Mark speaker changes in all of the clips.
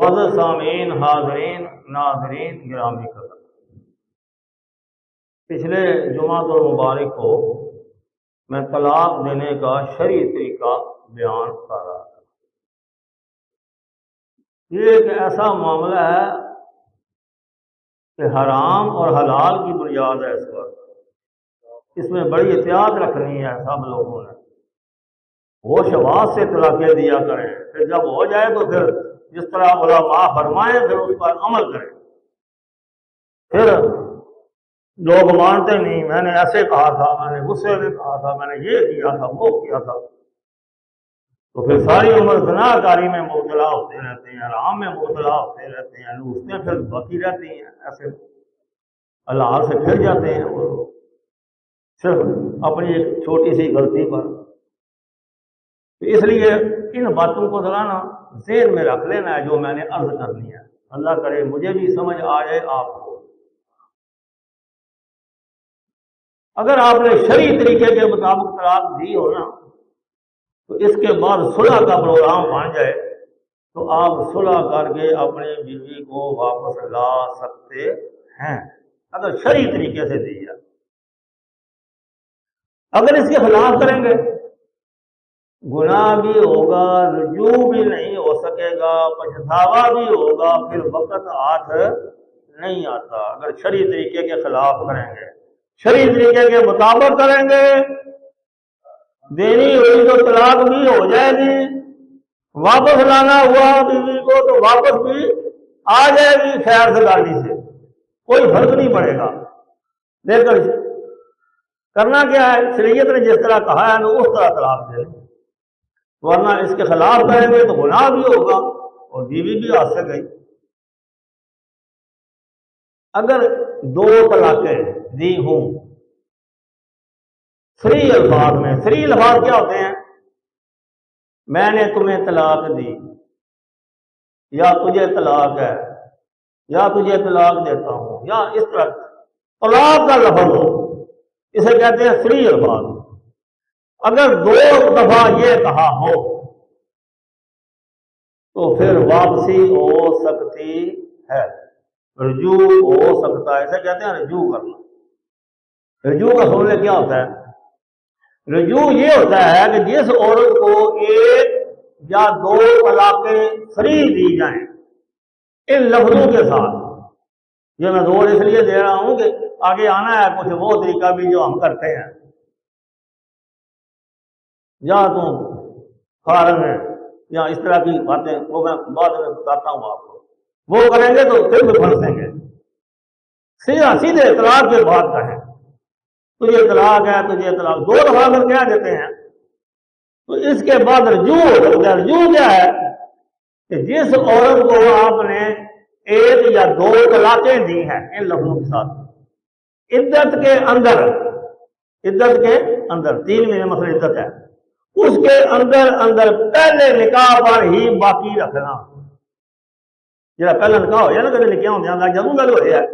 Speaker 1: मोअज़्ज़ज़ सामीन, हाज़रीन, नाज़रीन, गिरामी कदर, पिछले जुमातुल मुबारक को मैं तलाक देने का शरई तरीका बयान कर रहा था। ये एक ऐसा मामला है कि हराम और हलाल की बुनियाद है। इस पर इसमें बड़ी एहतियात रखनी है सब लोगों ने। होश हवास से तलाक़ें दिया करें, फिर जब हो जाए तो फिर जिस तरह उलमा फरमाएं फिर उस पर अमल करें। फिर लोग मानते नहीं, मैंने ऐसे कहा था, मैंने गुस्से में कहा था, मैंने ये किया था, वो किया था, तो फिर सारी उम्र ज़िनाकारी में मुब्तला होते रहते हैं, हराम में मुब्तला होते रहते हैं, लूसते फिर बाकी रहती हैं, ऐसे अल्लाह से फिर जाते हैं वो सिर्फ अपनी एक छोटी सी गलती पर। तो इसलिए इन बातों को जरा ना ज़हन में रख लेना है जो मैंने अर्ज करनी है। अल्लाह करे मुझे भी समझ आ जाए आपको। अगर आपने शरई तरीके के मुताबिक तलाक दी हो ना, तो इसके बाद सुलह का प्रोग्राम बन जाए तो आप सुलह करके अपनी बीवी को वापस ला सकते हैं, अगर शरई तरीके से दी जाए। अगर इसके खिलाफ करेंगे गुनाह भी होगा, रुजू भी नहीं हो सकेगा, पछतावा भी होगा, फिर वक्त हाथ नहीं आता। अगर शरई तरीके के खिलाफ करेंगे, शरई तरीके के मुताबिक करेंगे, देनी हुई तो तलाक भी हो जाएगी, वापस लाना हुआ बीवी को तो वापस भी आ जाएगी खैर से गाड़ी से, कोई फर्क नहीं पड़ेगा। लेकिन करना क्या है, शरीयत ने जिस तरह कहा है ना उस तरह तलाक दे, वरना इसके खिलाफ करेंगे तो गुनाह भी होगा और बीवी भी हाथ से गई। अगर दो तलाकें दी हों सही अल्फाज में, सही अल्फाज क्या होते हैं, मैंने तुम्हें तलाक दी, या तुझे तलाक है, या तुझे तलाक देता हूं, या इस तरह तलाक का लफ्ज हो, इसे कहते हैं सही अल्फाज। अगर दो दफा ये कहा हो तो फिर वापसी हो सकती है, रुजू हो सकता है, इसे कहते हैं रुजू करना। रुजू का फॉर्मूला क्या होता है, रुजू ये होता है कि जिस औरत को एक या दो तलाकें सही दी जाएं इन लफ्जों के साथ, ये मैं जोर इसलिए दे रहा हूं कि आगे आना है कुछ वो तरीका भी जो हम करते हैं, या तुम फारग है या इस तरह की बातें, वो मैं बाद में बताता हूं आपको। वो करेंगे तो फिर भी फंसेंगे। सीधा सीधे तलाक के बाद कहें तुझे तलाक है, तुझे तलाक, दो दफा अगर कह देते हैं तो इसके बाद रजू हो सकता है। रजू क्या है कि जिस औरत को आपने एक या दो तलाकें दी हैं इन लफ्जों के साथ, इद्दत के अंदर, इद्दत के अंदर 3 महीने मसला इद्दत है, उसके अंदर अंदर पहले निकाह पर ही बाकी रखना। जरा पहला निकाह हो ना, कभी निकाह होंगे जरूर गल हो जाए।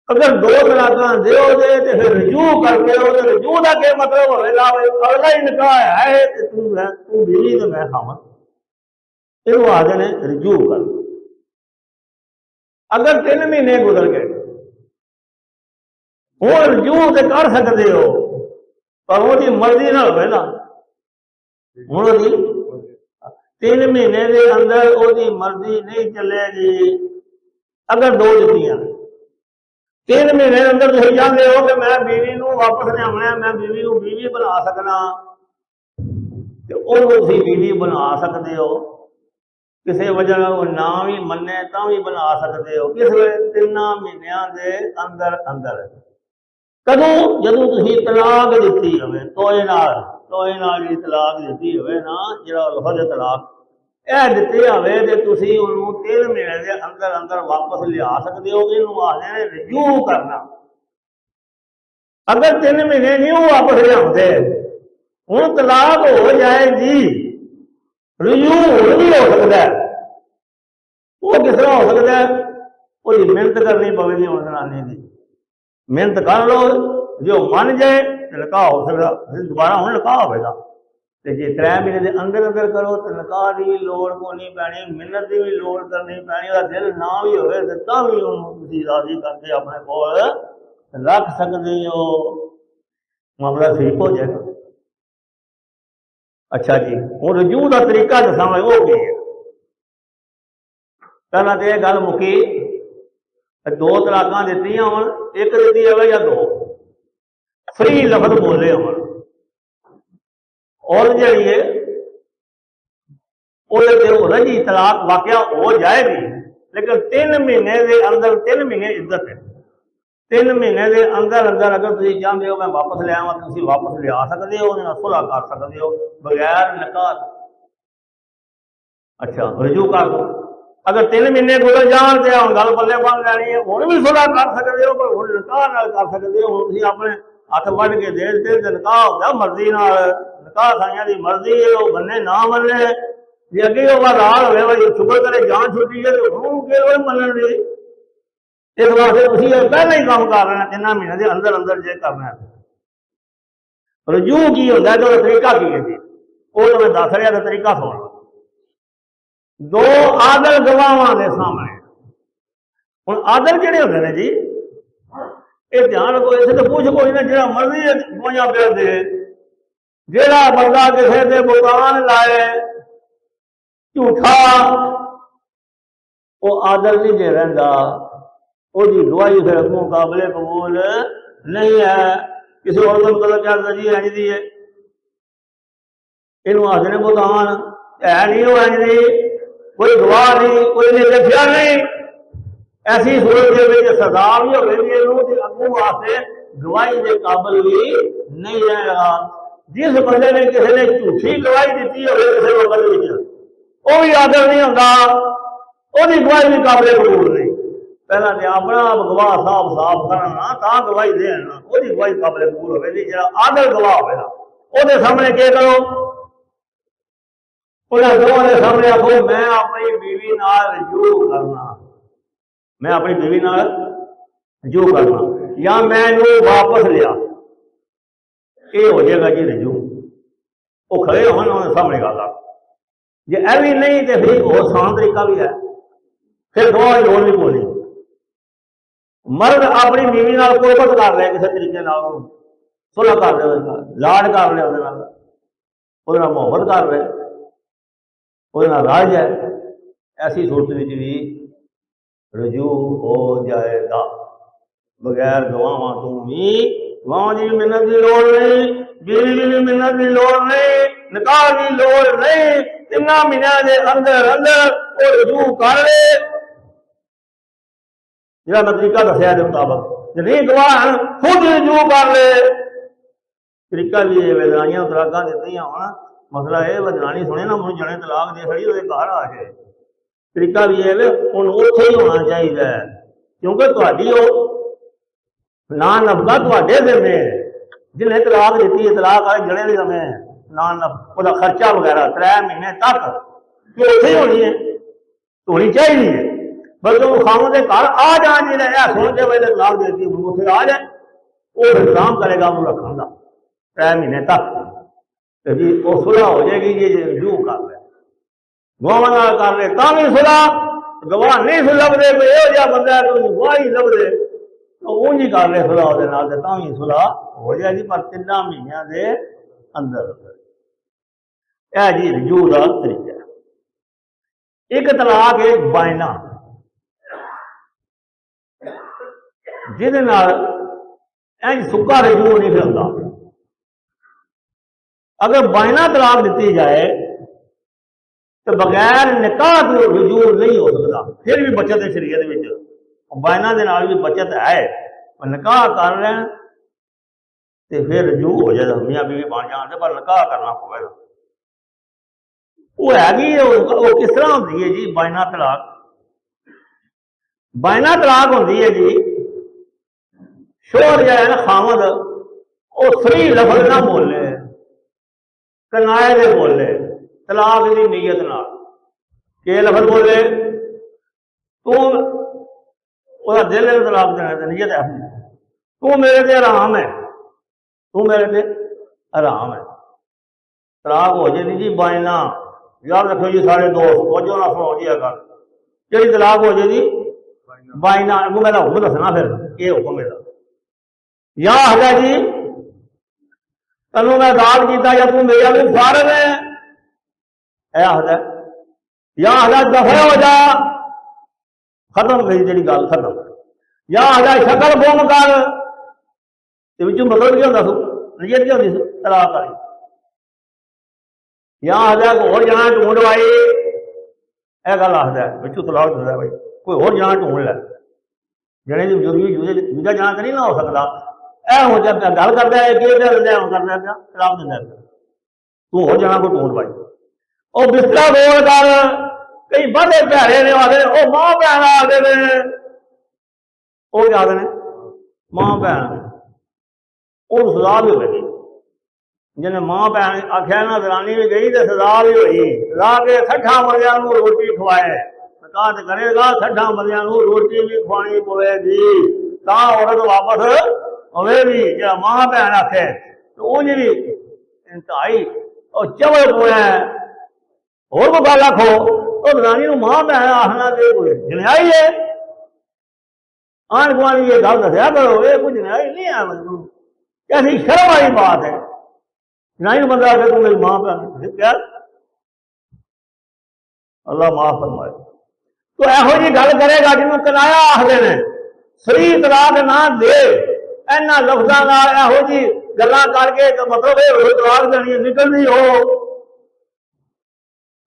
Speaker 1: अगर दो तलाक दे तो फिर रजू करते हो तो रजू का क्या मतलब होगा, अगला ही निकाह है तू बीवी तो मैं खावन, इन आदे ने रजू कर। अगर 3 महीने गुजर गए हूँ रजू तो कर सकते हो, पर वो मर्जी ना हो ना, हूँ 3 महीने के अंदर ओदी मर्जी नहीं चलेगी। अगर दो दित्तियां 3 महीने के अंदर तुम चाहते हो कि मैं बीवी को वापस लिया, मैं बीवी को बीवी बना सकना, तो बीवी बना सकते हो। किसी वजह वो ना भी मने तो भी बना सकते हो। किस वे 3 महीनों के अंदर अंदर कदों जदों तुसीं तलाक दी हो, तोए नाल जी तलाक दी हो ना, जो लफ्ज़ तलाक यह दी हो तो तुसीं उन्होंने 3 महीने के अंदर अंदर वापस लिया सकते हो। इन्हों आखते हैं रिज्यू करना। अगर 3 महीने नहीं वापस लियाते हूँ तलाक हो जाएगी, रिज्यू भी हो सकता है। वो किस तरह हो सकता है, कोई मेहनत करनी पवेगी, हम जनानी की मेहनत कर लो, जो मन जाए निकाह हो सकता, दोबारा हूँ निकाह होगा। तो जे 3 महीने के अंदर अंदर करो तो निकाह की भी लोड़ को नहीं पैनी, मिन्नत की भी लोड़ करनी पैनी, और दिल ना भी हो तो भी उन्होंने राजी करके अपने को रख सकते हो, मामला ठीक हो जाएगा। अच्छा जी, हूँ रजू का तरीका दसा मैं वो की है। पहला तो यह गल मुकी 2 तलाक दी हो, एक दी है या 2 फ्री लफज बोले हो, और जी है रजी तलाक वाकया हो जाएगी, लेकिन 3 महीने के अंदर 3 महीने इज्जत है। 3 महीने के अंदर अंदर अगर तुम चाहते हो मैं वापस ले आवा तो वापस लिया सकते हो, सुलह कर सकते हो बगैर निकाह। अच्छा रजू कर दो, अगर 3 महीने गुजर जान तो हम गल पल्ले बन लैनी है, हूँ भी सुलह कर सकते हो, पर हूँ निकाह कर सकते हो। हूँ अपने हथ वढ़ के दे दिते निकाह होगा मर्जी नाल, निकाह साइया की मर्जी है, वो मन्ने ना मन्ने, जे अगे राल हो भाई शुक्र करे जान छुट्टी है तो हूँ कि मनन दी। इस वास्ते पहले ही काम कर लेना 3 महीने के अंदर अंदर जे करना है। रजू की होता है तो तरीका की है जी, वो तो मैं दस रहा, तरीका सुन लो। 2 आदल गवाहां के सामने, हूँ आदल किहड़े होंदे ने जी, ये ध्यान रखो, इसे तो पूछ कोई ना, जो मर्जी गवाहियां पे दे, जेड़ा बंदा किसी के बुकान लाए झूठा, वो आदल नहीं जे रहिंदा, उसकी गवाही फिर अगों काबिले कबूल नहीं है। किसी और को पता चलता जी इंज दी है, इनू आखदे ने बुतान है नहीं, वो इंज दी कोई गवाह नहीं, कोई ने लिखिया नहीं। ऐसी सूरत के सजा भी होगी, अगों वास्ते गवाही के काबिल भी नहीं रहेगा। जिस बंदे ने किसी ने झूठी गवाही दी हो किसी वक्त वो भी आदर नहीं होता, वो गवाही भी काबिल कबूल नहीं। पहला तो अपना आप गवाह साफ करना ता गवाही देना, वो गवाही काबिल कबूल होगी। जो आदर गवाह होगा वो सामने क्या करो, उन्हें दोनों के सामने आखो मैं अपनी बीवी नाल रजू करना, मैं अपनी बीवी नाल रजू करना, या मैं वापस लिया, ये हो जाएगा जी रजू। वो खड़े हो सामने गल, जे यह भी नहीं तो फिर वो आसान तरीका भी है, फिर गवाह की लोड़ नहीं बोली। मर्द अपनी बीवी नाल कोहबत कर रहे किसी तरीके सुलह कर रहे, लाड कर रहे, मोहब्बत कर रहे, वो राज है, ऐसी सूरत में भी रजू हो जाएगा बगैर गवाहां तो भी। गवाहां की भी मिन्नत की लोड़ नहीं, बीवी की भी मिन्नत की लोड़ नहीं, निकाह की लोड़ नहीं। 3 महीनों के अंदर अंदर वो रजू कर ले, जो मैं तरीका दसिया के मुताबिक। नहीं गवाह खुद रजू कर ले, तरीका भी है। दरानियां तलाक दी होना, मसला है दरानी सुने ना मुझे जने तलाक दे खड़ी वो घर आ जाए, तरीका भी है हूँ उत्थे ही होना चाहिए, क्योंकि तुहाडी ना नफका तुहाडे सिर में, जिन्हें तलाक दी है तलाक वाले जड़े भी समय ना नफा खर्चा वगैरह 3 महीने तक कि उत्थे ही होनी है, होनी चाहिए है। बल्कि वो खामों के घर आ जाए, जो सुन के पहले तलाक देती उत्थे आ जाए, वो इंतजाम करेगा वो रखने का 3 महीने तक, तो जी वो सुलह हो जाएगी। जी रजू कर ले, गवाह कर ले ता भी सुलह, गवाह नहीं लभदे कोई यह बंदा है तो गवाही लभदे तो ऊंज ही कर ले सुलह वो ता भी सुलह हो जाएगी, पर 3 महीनों के अंदर। यह जी रजू का तरीका। एक तलाक है बायना, जिहदे नाल इंज सुक्का रजू नहीं फिर होंदा। अगर बायना तलाक दी जाए तो बगैर निकाह तो रजू नहीं हो सकता, फिर भी बचत है शरीयत में, बायना के नाल भी बचत है। निकाह कर लें तो फिर रजू हो जाए, मियाँ बीवी बन जाते, पर निकाह करना पवेगा। वो हैगी वो किस तरह होती है जी बायना तलाक? बायना तलाक होती है जी, शोहर जो है ना खामद, वो सही लफज ना बोले, कनाए दे बोले, तलाक की नीयत नाल के लफज बोले, तू दिल तलाक देना नीयत है, तू मेरे से आराम है, तू मेरे से आराम है, तलाक हो जाती जी बायना। याद रखो जी सारे दोस्त वजो ना सुनो जी गल जी तलाक हो जाती बायना। अगू मैं हुक्म दसना फिर ये हुक्म मेरा या है जी तेन मैं दाल किया या तू मेरा भी फारग है आखद या आखद दफे हो जा खत्म गई जी गल खत्म। या आखद शक्ल गुम कर मतलब क्या होता नीयत क्या होती तलाक वाली। या आखद होर जाना ढूंढ वाई यह गल आखद बिचू तलाक दसदा भाई कोई होर जाना ढूंढ लै जने दूजा जाना तो नहीं ना हो सकता। यह हो जा गल करता है कि करना पिया तलाक दिंदा तू होर जाना कोई ढूंढ पाई। वह बिस्तरा गोल कर कई बड़े भैड़े ने आखते वह मां भैन आखते ने वो क्या आखते मां भैन और सजा भी होगी जिन्हें मां भैन आख्या ना दरानी भी गई तो सजा भी हुई। सजा के 60 बंदियां रोटी खवाए निकाह तो करेगा 60 बंदियां रोटी भी खवानी पवेगी ता औरत वापस होगी। जो मां भैन आखे तो उंज भी इंतहाई और चवल पोया होर कोई गल आखो तो दरानी मां भैन आखना तो कोई जनाई है। आन गुआढ़ी ये गल दसिया करो ये कोई जनाई नहीं है कैसी शर्म वाली बात है। जनाई बंदा आखे तू मेरी मां भैन क्या अल्लाह माफ फरमाए। तो यहो जी गल करेगा जिन्होंने कनाया आखते ने सही तलाक ना दे इन्होंने लफ्जों यहो जी गल्लां करके मतलब तलाक देनी निकलनी हो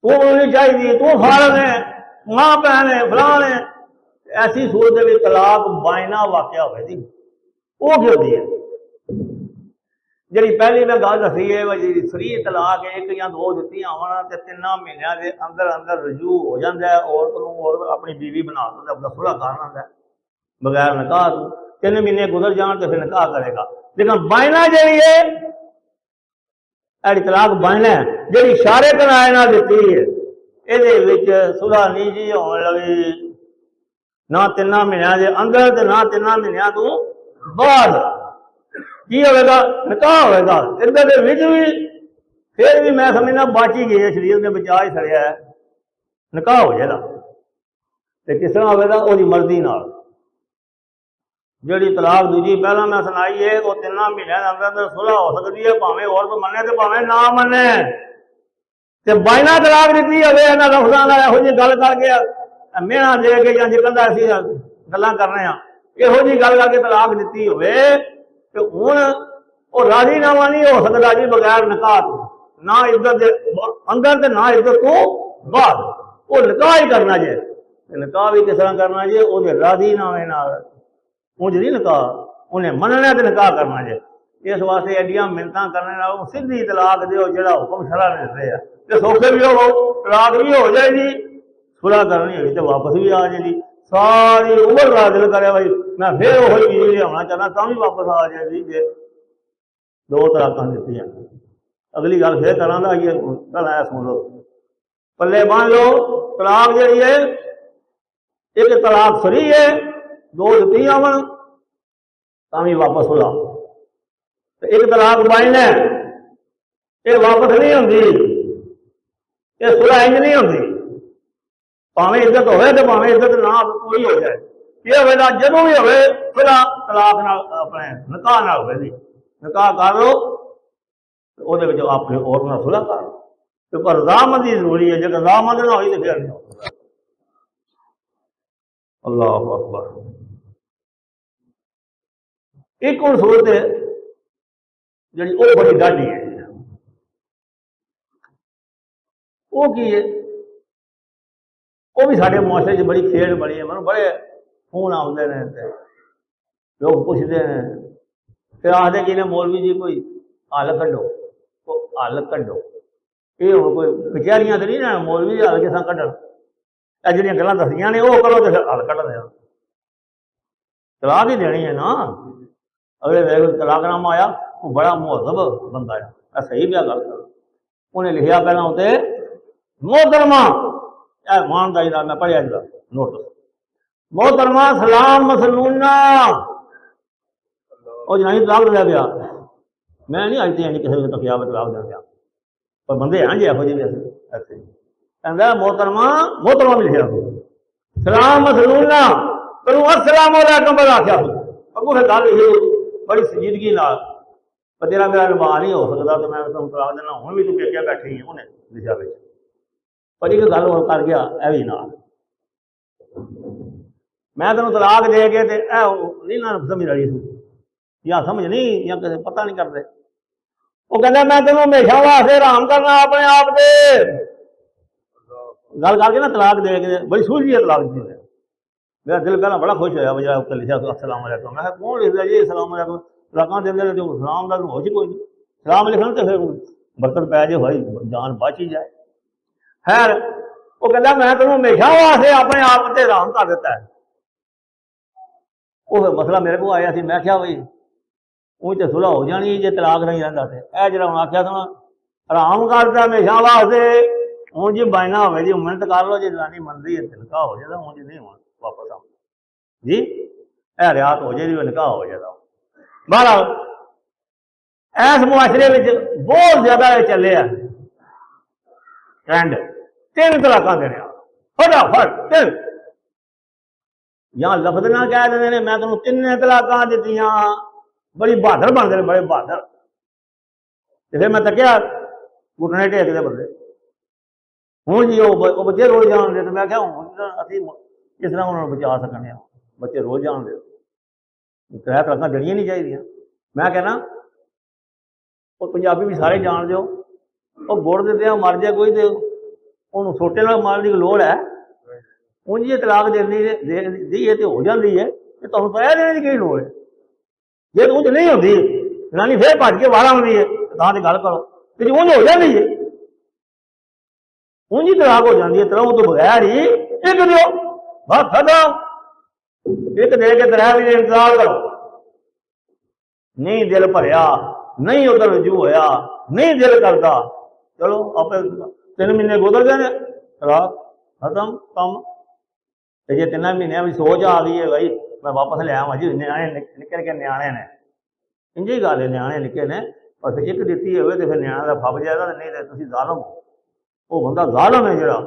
Speaker 1: तू नहीं चाहिए तू फारग है मां भैन है फलान है। ऐसी सूरत में तलाक बायना वाकया होगी वो की होती है जी पहली मैं गल दसी है जी फ्री तलाक एक या दो दित्ती आवन तो 3 महीनों के अंदर अंदर रजू हो जाता है औरत को औरत अपनी बीवी बना सकता अपना सुलह कर लेंदा बगैर निकाह तो 3 महीने गुजर जान तो फिर निकाह करेगा। लेकिन बायना जी है तलाक बायना जी इशारे कराए ना दी है ये सुलह नहीं जी होने लगी ना 3 महीनों के अंदर तो ना 3 महीनों तो बाद की होगा निकाह होगा। इधर के भी फिर भी मैं समझना बच ही गई शरीर ने बचा ही सड़िया है निकाह हो जाएगा। तो किस तरह होगा वो मर्जी नाल जी तलाक दूजी पहला मैं सुनाई है वो 3 महीनों के अंदर अंदर सुलह हो सकती है भावें औरत मने तो भावें ना मने। तो बायना तलाक दी हो लफ्जों का यहो जी गल करके मेहना दे के या जिकंदा असीं गल्लां करने यहो जी गल करके तलाक दी हो तो हुण वो राजीनामा नहीं हो सकता जी बगैर निकाह तो ना इज्जत अंदर तो ना इज्जत तो बाद वो निकाह ही करना जे। निकाह भी किस तरह करना जे वो राजीनामे नाल उंज नहीं निकाह उन्हें मनना तो निकाह करना जे। इस वास्ते एडियां मिन्नतां करने नालों सीधी तलाक दिओ जिहड़ा हुक्म शरा ने दित्ते तो सौखे भी हो तलाक भी हो जाएगी सुलह करनी होगी तो वापस भी आ जाएगी सारी उम्र ला दिल करे भाई मैं फिर वही चीज लिया चाहना तो भी वापस आ जाएगी जे 2 तलाक दी। अगली गल फिर करा ये गल है सुन लो पल्ले बन लो तलाक जी है एक तलाक सरी है 2 दी आवन तो भी वापस सुला। एक तलाक बायना ये वापस नहीं होंगी ये सुलह इंज नहीं होंगी भावें इज्जत हो तो भावें इज्जत ना पूरी हो जाए। ये होगा जो भी हो सुलह तलाक अपने निकाह ना होगी निकाह कर लो वो अपने और ना सुलह कर लो तो रजामंदी जरूरी है जो रजामंद ना हुई तो फिर नहीं हो सकता। अल्लाह अकबर। एक और सूरत है जी वो बड़ी डाढ़ी है वो की है वो भी साढ़े मुआशरे च बड़ी खेड़ बनी है मैं बड़े फोन आते हैं लोग पुछते हैं फिर आखते कि ने मौलवी जी कोई हल कड्डो तो हल कड्डो ये हम कोई कचहरियां तो नहीं ना मौलवी जी हल किस कड्डन जो गल्लां दसियां ने वो करो तो फिर हल कड्ड देना तलाक ही देनी है ना। अगले तलाकनामा आया वो बड़ा मुहजब बंदा है सही भी गल कर उन्हें लिखा पहला उत्ते मोहतरमा ईमानदारी का मैं पढ़िया जी नोटिस मोहतरमा सलाम मसनूना और जनानी तलाक दिया गया मैं नहीं अज तक किसी को तकिया तलाक दिया गया पर बंदे हैं जी यहो जी ऐसे कहता मोहतरमा मोहतरमा भी लिखा सलाम मसलूना करूँ अस्सलाम वालेकुम पर आख्या अगू फिर गल ये बड़ी संजीदगी नाल पर तेरा मेरा निभा नहीं हो सकता तो मैं तुम तलाक देना हूँ भी तू पेके बैठी है उन्हें लिखा बिच पर एक गल और कर गया यह भी नाल मैं तेन तलाक दे के नहीं ना समझ रही तू या समझ नहीं या किसी पता नहीं करते वो कहता मैं तेन हमेशा वास्ते आराम करना अपने आप से गल करके ना तलाक दे के बड़ी सूझी है तलाक दी मेरा दिल पहला बड़ा खुश होया मेरा उत्तर लिखा अस्सलाम वालेकुम मैं कौन लिखता जी अस्सलाम वालेकुम तलाक देंगे जो सलाम का हो कोई नहीं सलाम लिखना तो फिर बर्तन पै जाए भाई जान बच ही जाए खैर वो कहता मैं तेन हमेशा वास्ते अपने आप से आराम कर दिता है वो फिर मसला मेरे को आया मैं क्या बई ऊँ तो सुलह हो जानी जे तलाक नहीं रहा है जो हम आख्या था आराम करता हमेशा वास्ते हूँ जी बायना हो जी मिन्नत कर लो जी जनानी मनती है तिलका हो जाता हूँ जी नहीं हो वापस आओ जी ए रियात हो जाएगी निकाह हो जाता बहरहाल इस मुआशरे में बहुत ज्यादा चले ट्रेंड 3 तलाक देने फटाफट 3 या लफज ना कह देंगे मैं तेन 3 तलाक दी बड़ी बहादुर बनते हैं बड़े बहादुर फिर मैं तकिया घुटने टेकते बंदे हूँ जी वो बच्चे रोज जान दे तो मैं क्या हूँ अभी किस तरह उन्होंने बचा सकने बच्चे रोज जान दे 3 तलाक देनियां नहीं चाहिए मैं कहना वो पंजाबी भी सारे जान दो वो गुड़ देते हैं मर जाए कोई तो उन्होंने सोटे मारने की लोड़ है उन जी तलाक दी है तो हो जाती है तो तुम पैसा देने की लोड़ है जे तो नहीं होती जनानी फिर भज के बाहर आती है तो गल करो तो जो हो जाती है उन जी तलाक हो जाती है तरह तो बगैर ही एक दो बस खत्म एक दे के 3 महीने इंतजार करो नहीं दिल भरिया नहीं उधर रजू होया नहीं दिल करता चलो आप 3 महीने गुजर गए तलाक खत्म कम तो जे 3 महीने भी सोच आ गई है भाई मैं वापस ले आवा जी न्याणे निके निके न्याणे ने इंज ही गल है न्याणे निके ने और फिर एक दी हो तो फिर न्याणे का फब जाएगा नहीं तो तुम जालम हो वो बंदा जालम है जरा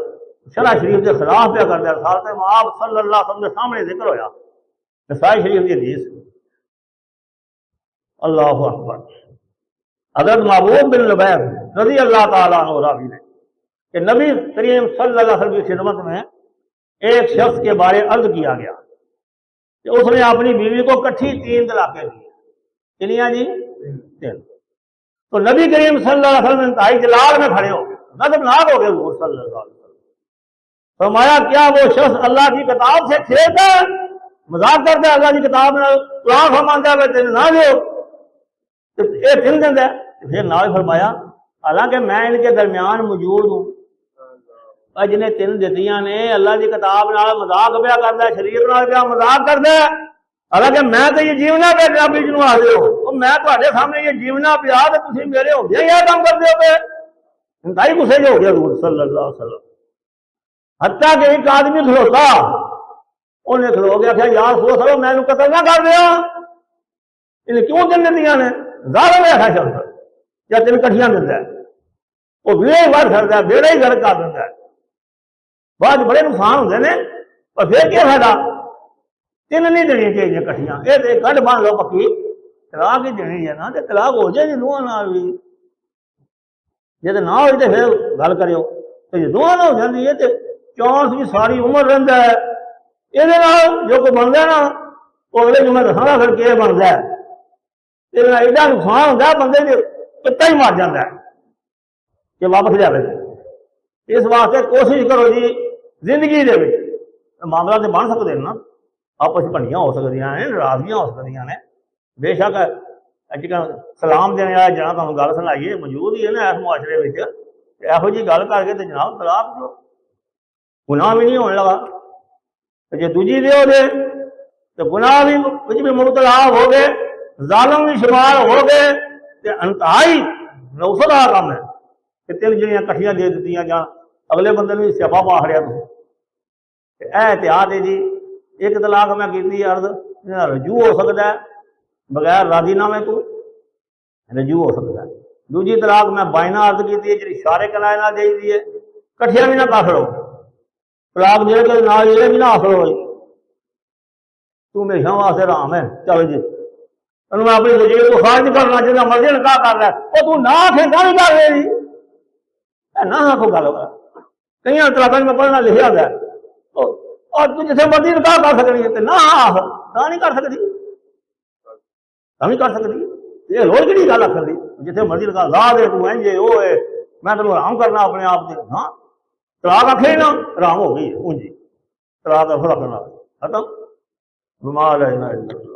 Speaker 1: शरा शरीफ के खिलाफ पे करता है साल में आप सल्लल्लाहु अलैहि वसल्लम के सामने जिक्र होया नसाई शरीफ की हदीस अल्लाह अकबर हज़रत महबूब बिन लबैद रज़ी अल्लाह ताला अन्हु रावी ने कि नबी करीम सल्लल्लाहु अलैहि वसल्लम की खिदमत में एक शख्स के बारे अर्ज किया गया कि उसने अपनी बीवी को इकट्ठी 3 तलाकें दी किनिया जी 3 तो नबी करीम सल्लल्लाहु अलैहि वसल्लम इंतहाई जलाल में खड़े हो गज़बनाक हो गए हुजूर सल्लल्लाहु अलैहि वसल्लम फरमाया क्या वो शख्स अल्लाह की किताब से खेलता है मजाक करता है अल्लाह की किताब में तलाक फरमाता है तेरे ना दो तो ये 3 दिन है फिर ना फरमाया हालांकि मैं इनके दरमियान मौजूद हूँ जिन्हें 3 दित्तियां ने अल्लाह की किताब नाल मजाक पिया करता है शरीयत नाल पिया मजाक करता है हालांकि मैं तो ये जीवना पे जनाबी जी आखते हो तो मैं तुम्हारे सामने ये जीवना पिया तो तुम मेरे होंगे यह काम करते हो पे इंतहाई गुस्से हो गया हज़ूर सल्लल्लाहु अलैहि वसल्लम हत्ता कि एक आदमी खलोता उन्हें खलो गया क्या यार सो सलो मैं कतल ना कर दिया इन्हें क्यों 3 दित्तियां ने ज़ालिम है शख्स या 3 कट्ठियां दिता है वो बेड़े ही बढ़ सकता है बेड़ा ही गर्क कर दिता है बाद बड़े नुकसान होंगे ने पर फिर क्या फायदा 3 नहीं देनी चाहिए कट्ठियां ये तो गढ़ बन लो पक्की तलाक ही देनी है ना तो तलाक हो जाएगी दोवां नाल भी जे ना हो तो फिर गल करो तो जो दोवां नाल हो जाती है तो चांस भी सारी उम्र रहा है ये जो कोई बनता है ना वो अगले जो मैं दसांगा फिर क्या बनता है ये एडा नुकसान होता है बंदे पिता ही मर जाता है कि वापस जाए इस वास्ते कोशिश करो जी जिंदगी के मामला तो बन सकते हैं ना आपस भंडियां हो सकदियां ने नाराजगियां हो सकदियां ने बेशक अजकल सलाम देने वाला जना तुम गल सुनाइए मौजूद ही है ना इस मुआशरे में यहो जी गल करके तो जनाब तलाक दो गुनाह भी नहीं होने लगा जो दूजी दे तो गुनाह भी मुबतला हो गए जालम भी शुमार हो गए तो इंतहाई नौसत का काम है कि 3 जड़ियां कट्ठियां दे दी या अगले बंदे ने स्यापा पा खड़िया तुम एहतियात है जी एक तलाक मैं की अर्ज रजू हो सकता है बगैर राजीनामे को रजू हो सकता है दूजी तलाक मैं बायना अर्ज की है जी इशारे कलाए ना दे दी है कठिया भी ना कर लो तलाक दे के नाल ये भी ना हासिल हो तू हमेशा वास्ते राम है चल जी तेन मैं अपनी वजीर को खारिज करना जिन्ना मर्जी निकाह कर रहा है वो तू ना आखेगा भी कर रही ना आखो गल कई तलाकों में पढ़ना लिखा गया और तू जिथे मर्जी निकाह कर सकती है ना आख ना नहीं कर सकती नहीं कर सकती ये रोज की गल आखर दी जिथे मर्जी निकाह ला दे तू इंज वो है मैं तेन आराम करना अपने आप से हाँ तलाक आखे ही ना आराम हो गई उंजी तलाक रखना खत्म बीमार है